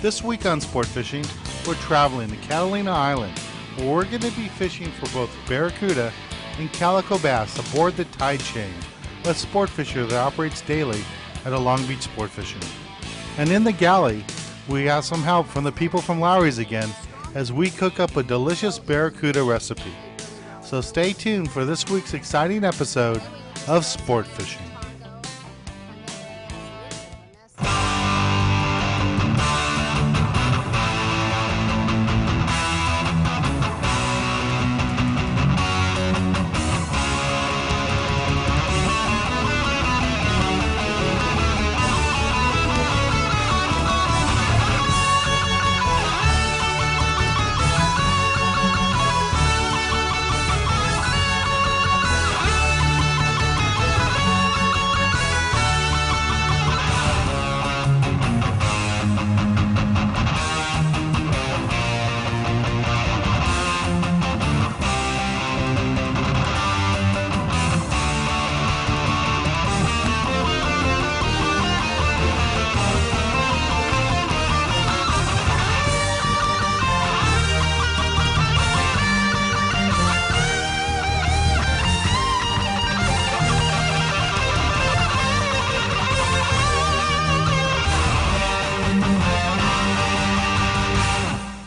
This week on Sport Fishing, we're traveling to Catalina Island, where we're going to be fishing for both barracuda and calico bass aboard the Tide Chain, a sport fisher that operates daily at a Long Beach Sport Fishing. And in the galley, we have some help from the people from Lowry's again as we cook up a delicious barracuda recipe. So stay tuned for this week's exciting episode of Sport Fishing.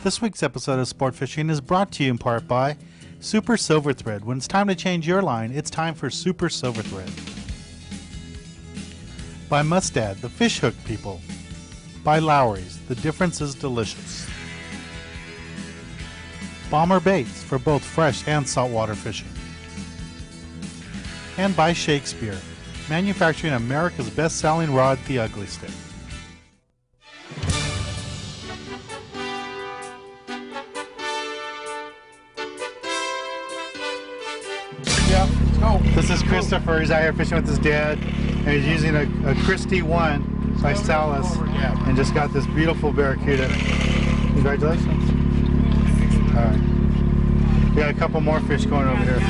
This week's episode of Sport Fishing is brought to you in part by Super Silver Thread. When it's time to change your line, it's time for Super Silver Thread. By Mustad, the fish hook people. By Lowry's, the difference is delicious. Bomber Baits for both fresh and saltwater fishing. And by Shakespeare, manufacturing America's best-selling rod, the Ugly Stick. This is Christopher. He's out here fishing with his dad, and he's using a Christie 1 by Salas, and just got this beautiful barracuda. Congratulations. All right. We got a couple more fish going over here.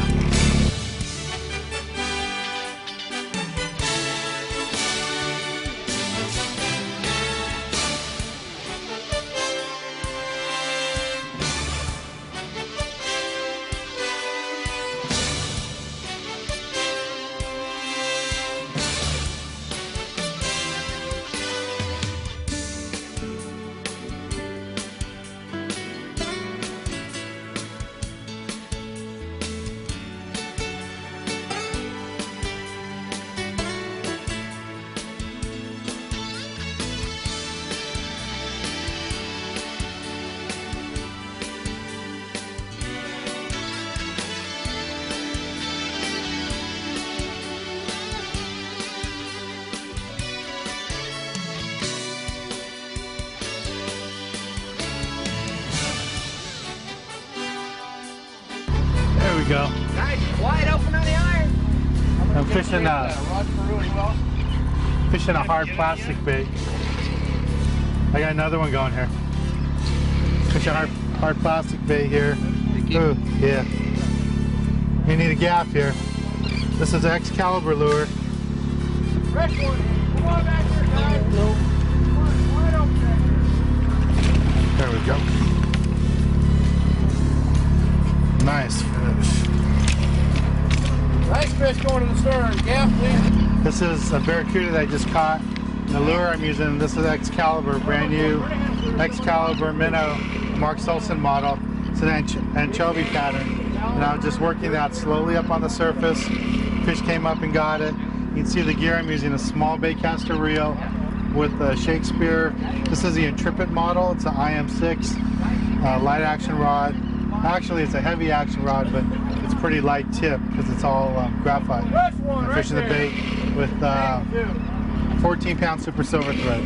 Go. Nice, wide open on the iron. I'm fishing fishing a hard plastic bait. I got another one going here. Fishing hard plastic bait here. Ooh, yeah. You need a gaff here. This is Excalibur lure. Fresh one. Come on back here, guys. Come on, wide open back here. There we go. Nice fish. Nice fish going to the stern. Gaff, please. This is a barracuda that I just caught. The lure I'm using, this is Excalibur, brand new Excalibur minnow, Mark Solson model. It's an anchovy pattern. And I was just working that slowly up on the surface. Fish came up and got it. You can see the gear I'm using, a small baitcaster reel with a Shakespeare. This is the Intrepid model. It's an IM6 light action rod. Actually, it's a heavy action rod, but it's pretty light tip because it's all graphite. I'm fishing the bait with 14-pound Super Silver Thread.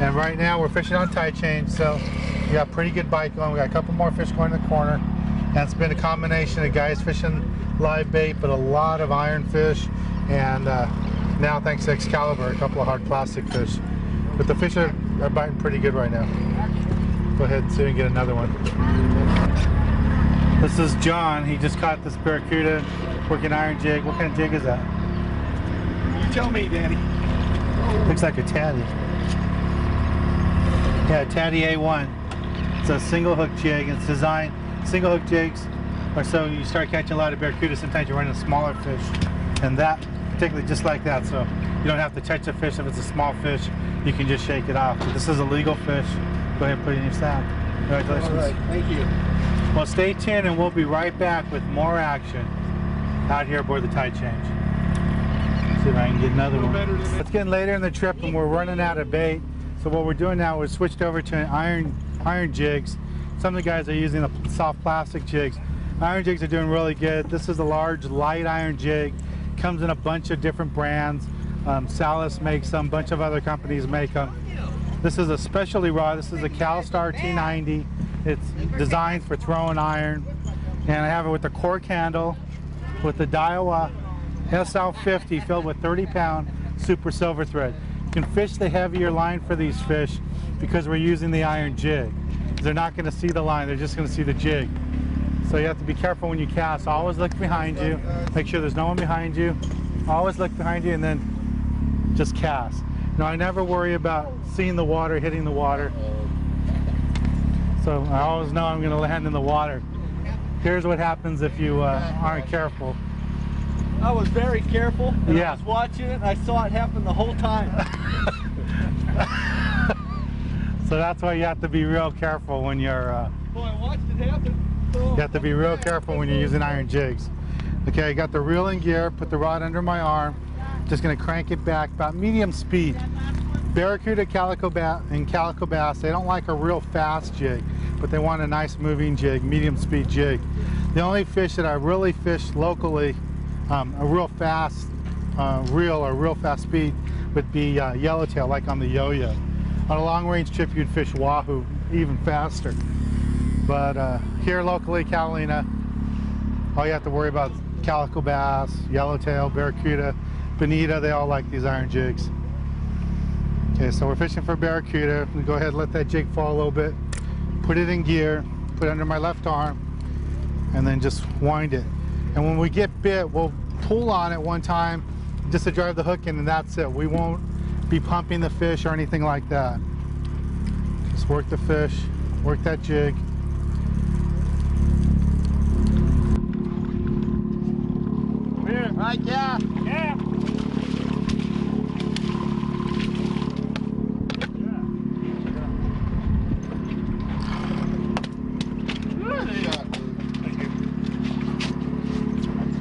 And right now we're fishing on Tide Chain, so we got pretty good bite going. We got a couple more fish going in the corner. And it's been a combination of guys fishing live bait, but a lot of iron fish. And now, thanks to Excalibur, a couple of hard plastic fish. But the fish are biting pretty good right now. Go ahead and see if we can get another one. This is John. He just caught this barracuda, working iron jig. What kind of jig is that? You tell me, Danny. Looks like a tatty. Yeah, Taddy A1. It's a single hook jig. It's designed, single hook jigs, or so you start catching a lot of barracuda, sometimes you're running a smaller fish. And that, particularly just like that, so you don't have to touch the fish. If it's a small fish, you can just shake it off. So this is a legal fish. Go ahead and put it in your sack. Congratulations. All right, thank you. Well, stay tuned and we'll be right back with more action out here aboard the Tide Change. See if I can get another one. It's getting later in the trip and we're running out of bait. So what we're doing now is switched over to iron jigs. Some of the guys are using the soft plastic jigs. Iron jigs are doing really good. This is a large light iron jig. Comes in a bunch of different brands. Salis makes them, a bunch of other companies make them. This is a specialty rod. This is a CalStar T90. It's designed for throwing iron. And I have it with the cork handle, with the Daiwa SL50 filled with 30-pound super silver thread. You can fish the heavier line for these fish because we're using the iron jig. They're not going to see the line, they're just going to see the jig. So you have to be careful when you cast. Always look behind you. Make sure there's no one behind you. Always look behind you and then just cast. Now I never worry about seeing the water, hitting the water. So I always know I'm going to land in the water. Here's what happens if you aren't careful. I was very careful, and yeah. I was watching it, and I saw it happen the whole time. So that's why you have to be real careful when you're... Boy, I watched it happen. You have to be real careful when you're using iron jigs. Okay, I got the reel in gear, put the rod under my arm. Just going to crank it back about medium speed. Barracuda, and calico bass, they don't like a real fast jig, but they want a nice moving jig, medium speed jig. The only fish that I really fish locally, a real fast reel or real fast speed, would be yellowtail, like on the yo-yo. On a long range trip, you'd fish wahoo even faster. But here locally, Catalina, all you have to worry about is calico bass, yellowtail, barracuda, bonita, they all like these iron jigs. Okay, so we're fishing for barracuda. We go ahead and let that jig fall a little bit, put it in gear, put it under my left arm, and then just wind it. And when we get bit, we'll pull on it one time just to drive the hook in, and that's it. We won't be pumping the fish or anything like that. Just work the fish, work that jig. Come here. Right, yeah. Yeah.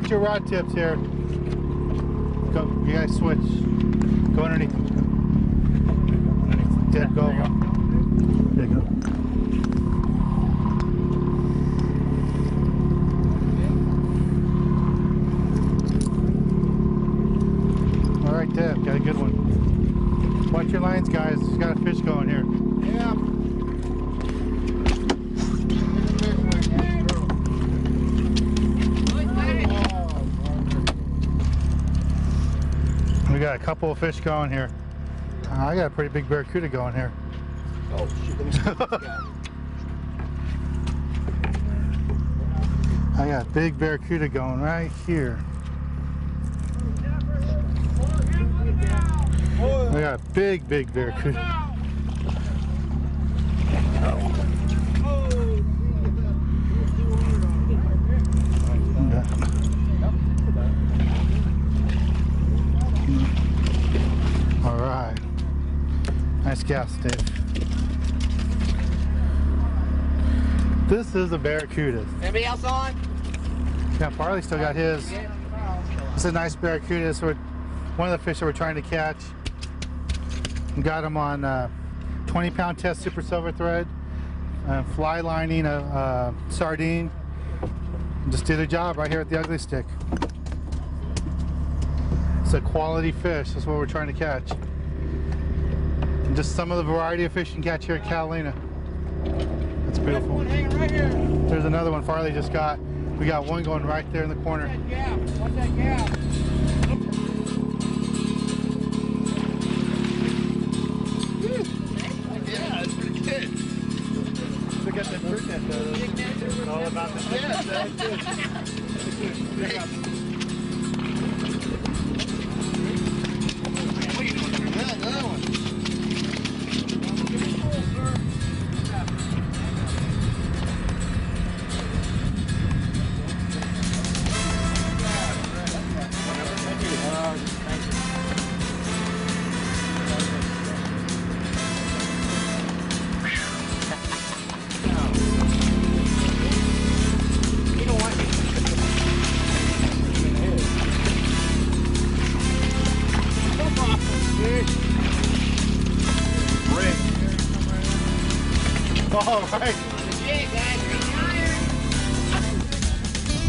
Your rod tips here. Go, you guys switch. Go underneath. Dead, go. There you go. All right, Deb, got a good one. Watch your lines, guys. You got a fish going here. Yeah. We got a couple of fish going here. I got a pretty big barracuda going here. Oh, shoot. Let me see what you got. I got a big barracuda going right here. I got a big barracuda. All right. Nice cast, Dave. This is a barracuda. Anybody else on? Yeah, Farley still got his. This is a nice barracuda. This is one of the fish that we're trying to catch. We got him on 20-pound test super silver thread, fly lining a sardine. Just did a job right here at the Ugly Stick. It's a quality fish. That's what we're trying to catch. And just some of the variety of fish you can catch here at Catalina. That's beautiful. One hanging right here. There's another one Farley just got. We got one going right there in the corner. That gap. What's that gap? Yeah, it's pretty good. We got that fruit net all about the Yeah, another one. Oh, right. Yeah, guys,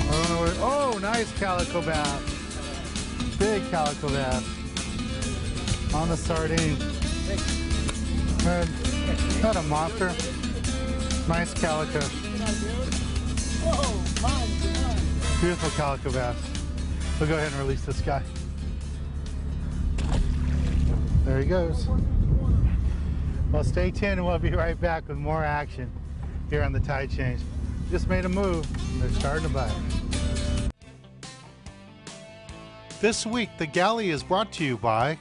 I don't know where, oh, nice calico bass. Big calico bass. On the sardine. Not a monster. Nice calico. Beautiful calico bass. We'll go ahead and release this guy. There he goes. Well, stay tuned and we'll be right back with more action here on the Tide Change. Just made a move and they're starting to bite. This week, the galley is brought to you by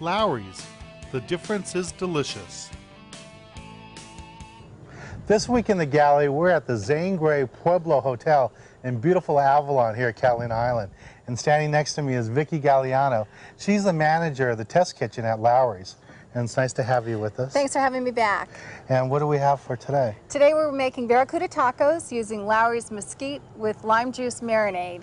Lowry's. The difference is delicious. This week in the galley, we're at the Zane Grey Pueblo Hotel in beautiful Avalon here at Catalina Island. And standing next to me is Vicki Galliano. She's the manager of the test kitchen at Lowry's. And it's nice to have you with us. Thanks for having me back. And what do we have for today? Today we're making barracuda tacos using Lowry's mesquite with lime juice marinade.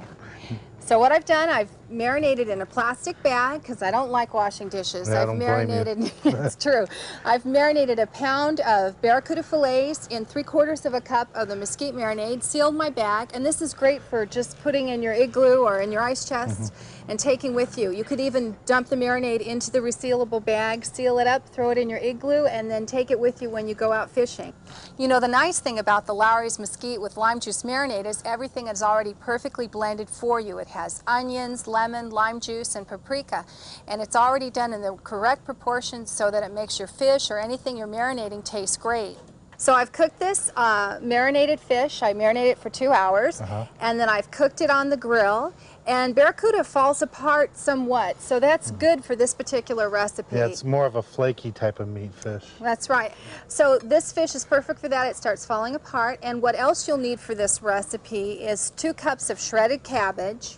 So what I've done, I've marinated in a plastic bag because I don't like washing dishes. Yeah, I've marinated, it's true. I've marinated a pound of barracuda fillets in 3/4 of a cup of the mesquite marinade, sealed my bag, and this is great for just putting in your igloo or in your ice chest and taking with you. You could even dump the marinade into the resealable bag, seal it up, throw it in your igloo, and then take it with you when you go out fishing. You know, the nice thing about the Lowry's mesquite with lime juice marinade is everything is already perfectly blended for you. It has onions, lemon, lime juice, and paprika, and it's already done in the correct proportions so that it makes your fish or anything you're marinating taste great. So I've cooked this marinated fish. I marinated it for 2 hours, and then I've cooked it on the grill. And barracuda falls apart somewhat, so that's good for this particular recipe. Yeah, it's more of a flaky type of meat fish. That's right. So this fish is perfect for that. It starts falling apart. And what else you'll need for this recipe is 2 cups of shredded cabbage.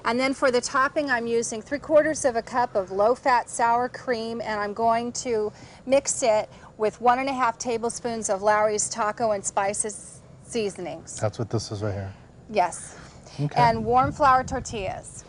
And then for the topping, I'm using 3/4 of a cup of low-fat sour cream, and I'm going to mix it with 1½ tablespoons of Lowry's taco and spices seasonings. That's what this is right here. Yes. Okay. And warm flour tortillas.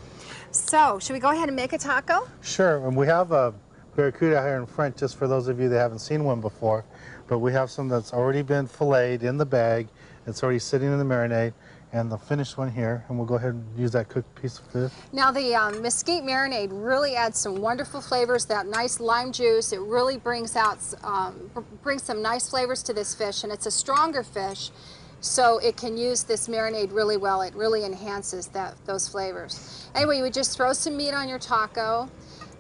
So, should we go ahead and make a taco? Sure, and we have a barracuda here in front just for those of you that haven't seen one before, but we have some that's already been filleted in the bag. It's already sitting in the marinade, and the finished one here, and we'll go ahead and use that cooked piece of fish. Now the mesquite marinade really adds some wonderful flavors, that nice lime juice. It really brings out, brings some nice flavors to this fish, and it's a stronger fish, so it can use this marinade really well. It really enhances those flavors. Anyway, you would just throw some meat on your taco.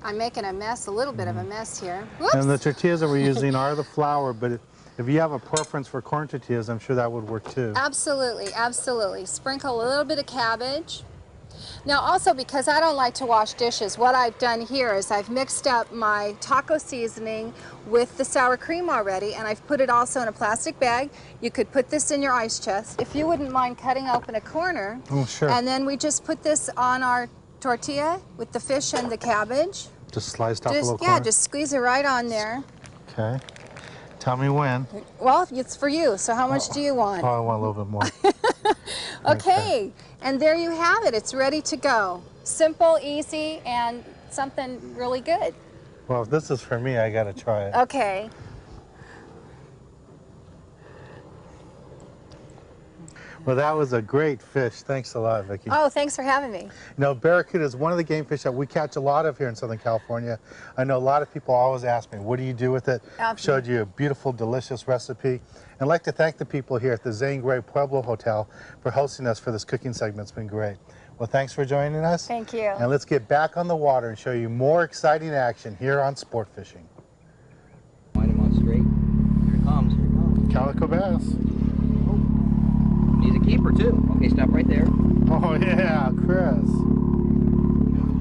I'm making a mess, a little bit of a mess here. Whoops. And the tortillas that we're using are the flour, but if you have a preference for corn tortillas, I'm sure that would work too. Absolutely, absolutely. Sprinkle a little bit of cabbage. Now also, because I don't like to wash dishes, what I've done here is I've mixed up my taco seasoning with the sour cream already, and I've put it also in a plastic bag. You could put this in your ice chest. If you wouldn't mind cutting open a corner. Oh, sure. And then we just put this on our tortilla with the fish and the cabbage. Just sliced off a little Yeah, corner? just squeeze it right on there. Okay. Tell me when. Well, it's for you, so how much do you want? Oh, I want a little bit more. Okay, and there you have it. It's ready to go. Simple, easy, and something really good. Well, if this is for me, I gotta try it. Okay. Well, that was a great fish. Thanks a lot, Vicki. Oh, thanks for having me. You know, barracuda is one of the game fish that we catch a lot of here in Southern California. I know a lot of people always ask me, what do you do with it? I've showed you a beautiful, delicious recipe. And I'd like to thank the people here at the Zane Grey Pueblo Hotel for hosting us for this cooking segment. It's been great. Well, thanks for joining us. Thank you. And let's get back on the water and show you more exciting action here on Sport Fishing. Wind him on straight. Here it comes. Here it comes. Calico bass. He's a keeper too. Okay, stop right there. Oh yeah, Chris.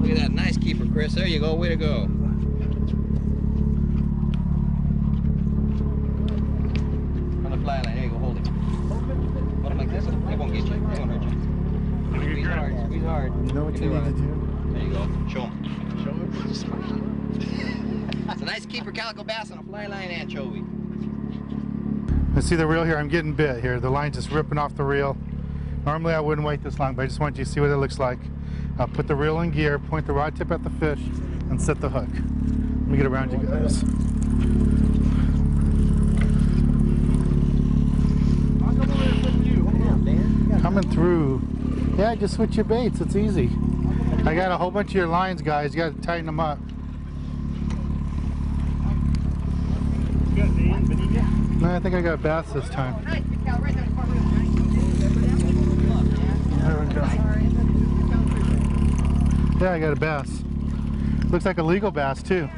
Look at that nice keeper, Chris. There you go. Way to go. On the fly line. There you go. Hold it. Hold him like this. It won't get you. It won't hurt you. Squeeze hard. Squeeze hard. You know what you need to do? There you go. Show him. Show him. It's a nice keeper calico bass on a fly line anchovy. Let's see the reel here. I'm getting bit here. The line's just ripping off the reel. Normally I wouldn't wait this long, but I just want you to see what it looks like. I'll put the reel in gear, point the rod tip at the fish, and set the hook. Let me get around you guys. coming through. Yeah, just switch your baits. It's easy. I got a whole bunch of your lines, guys. You got to tighten them up. No, I think I got bass this time. There we go. Yeah, I got a bass. Looks like a legal bass too.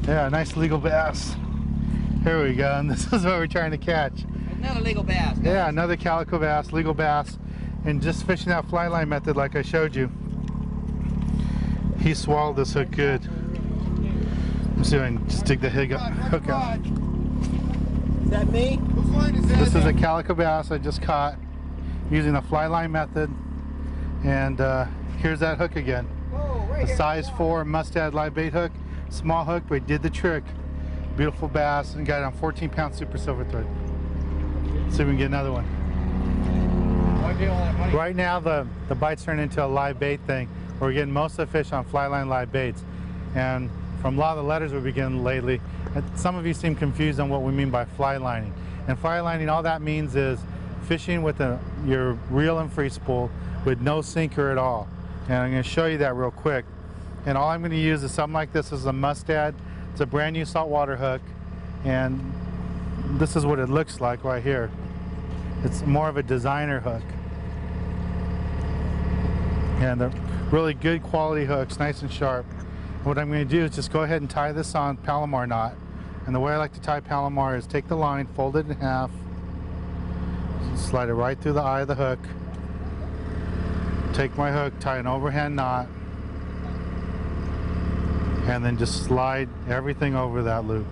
Yeah, a nice legal bass. Here we go, and this is what we're trying to catch. Another legal bass. Guys. Yeah, another calico bass, legal bass, and just fishing that fly line method like I showed you. He swallowed this hook good. Let's see if I can just dig the hook out. Is that me? Whose line is that? This is a calico bass I just caught using the fly line method, and here's that hook again. A size 4 mustad live bait hook, small hook, but did the trick. Beautiful bass, and got it on 14-pound super silver thread. Let's see if we can get another one. Right now the bites turn into a live bait thing. We're getting most of the fish on fly line live baits, and from a lot of the letters we've been getting lately, some of you seem confused on what we mean by fly lining. And fly lining, all that means is fishing with your reel and free spool with no sinker at all. And I'm going to show you that real quick. And all I'm going to use is something like this. This is a mustad. It's a brand new saltwater hook, and this is what it looks like right here. It's more of a designer hook. And they're really good quality hooks, nice and sharp. What I'm going to do is just go ahead and tie this on Palomar knot. And the way I like to tie Palomar is take the line, fold it in half, slide it right through the eye of the hook, take my hook, tie an overhand knot, and then just slide everything over that loop.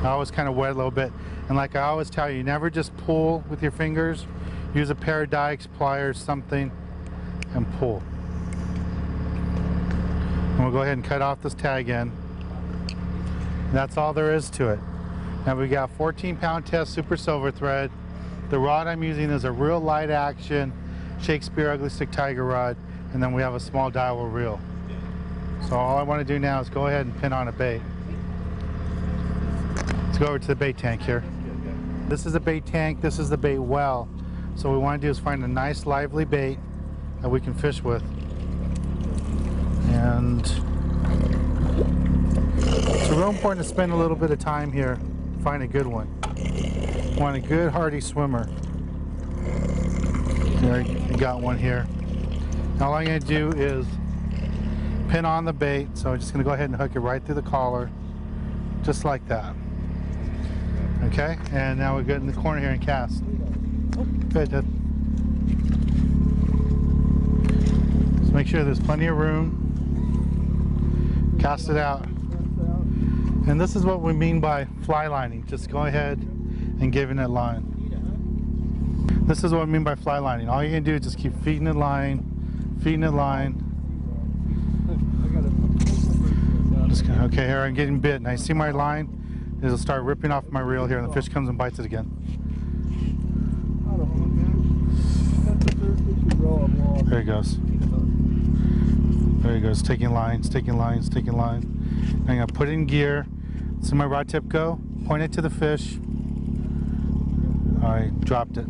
I always kind of wet a little bit, and like I always tell you, never just pull with your fingers. Use a pair of dikes, pliers, something, and pull. And we'll go ahead and cut off this tag end. That's all there is to it. Now we got 14-pound test super silver thread. The rod I'm using is a real light action Shakespeare Ugly Stick Tiger rod, and then we have a small Daiwa reel. So all I want to do now is go ahead and pin on a bait. Let's go over to the bait tank here. This is a bait tank, this is the bait well. So what we want to do is find a nice lively bait that we can fish with. And it's real important to spend a little bit of time here, find a good one. Want a good hardy swimmer. There, you got one here. Now all I'm going to do is pin on the bait, so I'm just going to go ahead and hook it right through the collar, just like that. Okay, and now we get in the corner here and cast. Good. Just make sure there's plenty of room. Cast it out. And this is what we mean by fly lining. Just go ahead and giving it line. This is what I mean by fly lining. All you can do is just keep feeding it line, feeding it line. Okay, here I'm getting bit. Now you see my line? It'll start ripping off my reel here, and the fish comes and bites it again. There he goes. There he goes, taking lines, taking lines, taking line. I'm gonna put it in gear. See my rod tip go? Point it to the fish. I dropped it.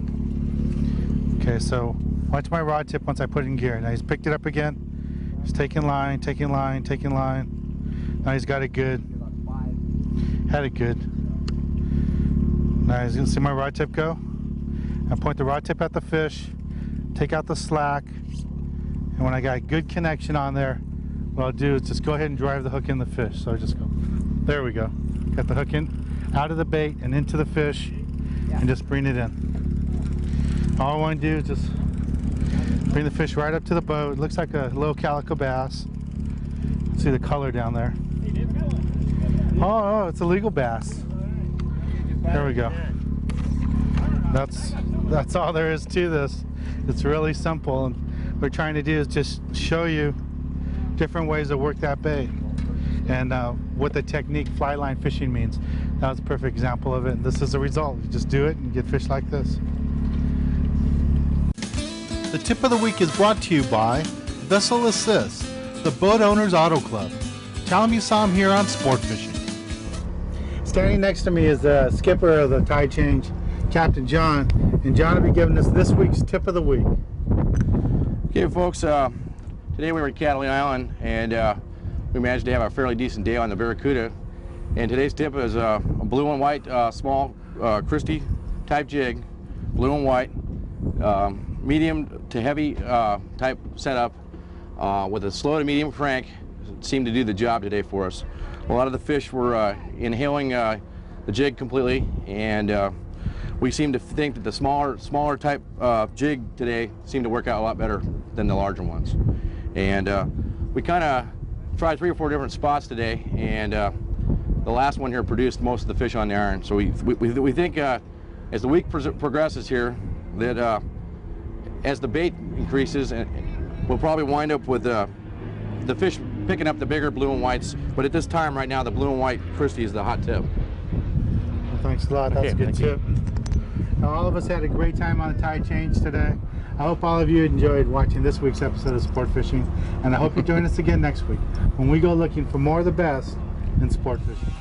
Okay, so watch my rod tip once I put it in gear. Now he's picked it up again. He's taking line, taking line, taking line. Now he's got it good. Had it good. Now he's gonna see my rod tip go. I point the rod tip at the fish, take out the slack, and when I got a good connection on there, what I'll do is just go ahead and drive the hook in the fish. So I just go, there we go. Got the hook in, out of the bait and into the fish, and just bring it in. All I want to do is just bring the fish right up to the boat. It looks like a little calico bass. See the color down there. Oh, it's a legal bass. There we go. That's all there is to this. It's really simple, and what we're trying to do is just show you different ways to work that bait and what the technique fly line fishing means. That was a perfect example of it, and this is the result. You just do it and get fish like this. The tip of the week is brought to you by Vessel Assist, the Boat Owners Auto Club. Tell them you saw him here on Sport Fishing. Standing next to me is the skipper of the Tide Change Captain John, and John will be giving us this week's tip of the week. Okay, folks, today we were at Catalina Island, and we managed to have a fairly decent day on the barracuda. And today's tip is a blue and white small Christie type jig, blue and white, medium to heavy type setup with a slow to medium crank. Seemed to do the job today for us. A lot of the fish were inhaling the jig completely, and we seem to think that the smaller type jig today seemed to work out a lot better than the larger ones. And we kind of tried 3 or 4 different spots today, and the last one here produced most of the fish on the iron. So we think as the week progresses here, that as the bait increases, we'll probably wind up with the fish picking up the bigger blue and whites. But at this time right now, the blue and white Christie is the hot tip. Well, thanks a lot. That's a good tip. Now, all of us had a great time on the tide change today. I hope all of you enjoyed watching this week's episode of Sport Fishing, and I hope you join us again next week when we go looking for more of the best in sport fishing.